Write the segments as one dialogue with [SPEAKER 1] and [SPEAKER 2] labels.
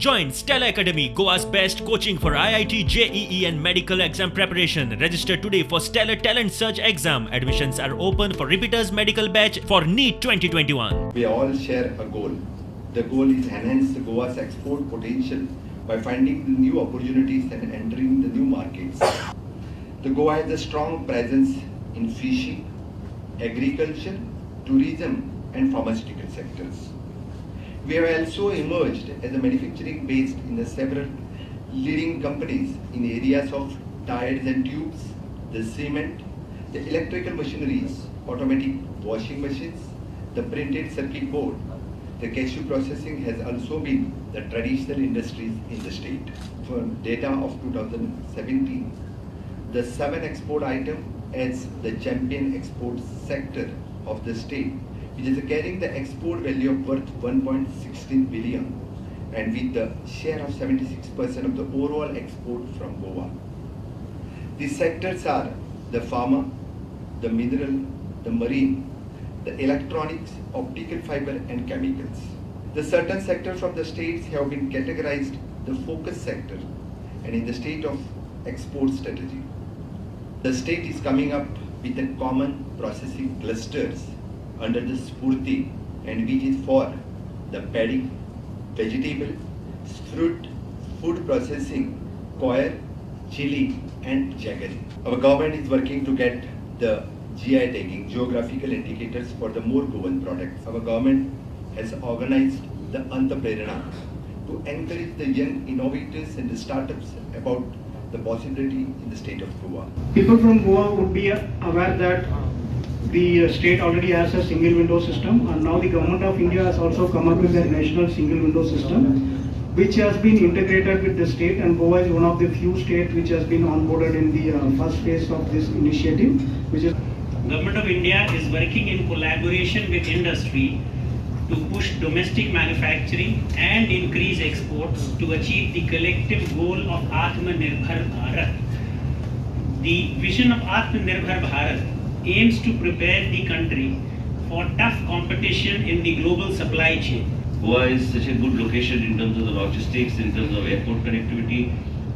[SPEAKER 1] Join Stella Academy, Goa's best coaching for IIT, JEE and medical exam preparation. Register today for Stellar Talent Search exam. Admissions are open for repeaters medical batch for NEET 2021.
[SPEAKER 2] We all share a goal. The goal is enhance Goa's export potential by finding new opportunities and entering the new markets. The Goa has a strong presence in fishing, agriculture, tourism and pharmaceutical sectors. We have also emerged as a manufacturing based in the several leading companies in areas of tires and tubes, the cement, the electrical machineries, automatic washing machines, the printed circuit board. The cashew processing has also been the traditional industries in the state. For data of 2017, the 7 export item as the champion export sector of the state, which is carrying the export value of worth 1.16 billion and with the share of 76% of the overall export from Goa. These sectors are the pharma, the mineral, the marine, the electronics, optical fiber and chemicals. The certain sectors of the states have been categorized the focus sector and in the state of export strategy. The state is coming up with a common processing clusters under the Spurti and which is for the paddy, vegetable, fruit, food processing, coir, chili and jaggery. Our government is working to get the GI tagging, geographical indicators for the more Goan products. Our government has organized the Antaprerana to encourage the young innovators and the startups about the possibility in the state of Goa.
[SPEAKER 3] People from Goa would be aware that the state already has a single window system and now the government of India has also come up with a national single window system which has been integrated with the state, and Goa is one of the few states which has been onboarded in the first phase of this initiative, which is
[SPEAKER 4] Government of India is working in collaboration with industry to push domestic manufacturing and increase exports to achieve the collective goal of Atmanirbhar Bharat. The vision of Atmanirbhar Bharat aims to prepare the country for tough competition in the global supply chain.
[SPEAKER 5] Goa is such a good location in terms of the logistics, in terms of airport connectivity.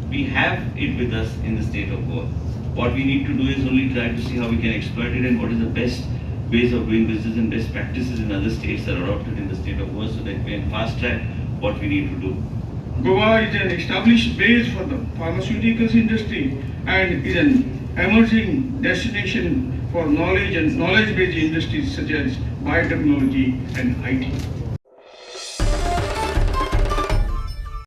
[SPEAKER 5] We have it with us in the state of Goa. What we need to do is only try to see how we can exploit it and what is the best ways of doing business and best practices in other states that are adopted in the state of Goa so that we can fast track what we need to do.
[SPEAKER 6] Goa is an established base for the pharmaceuticals industry and is an emerging destination for knowledge and knowledge-based industries such as biotechnology and IT.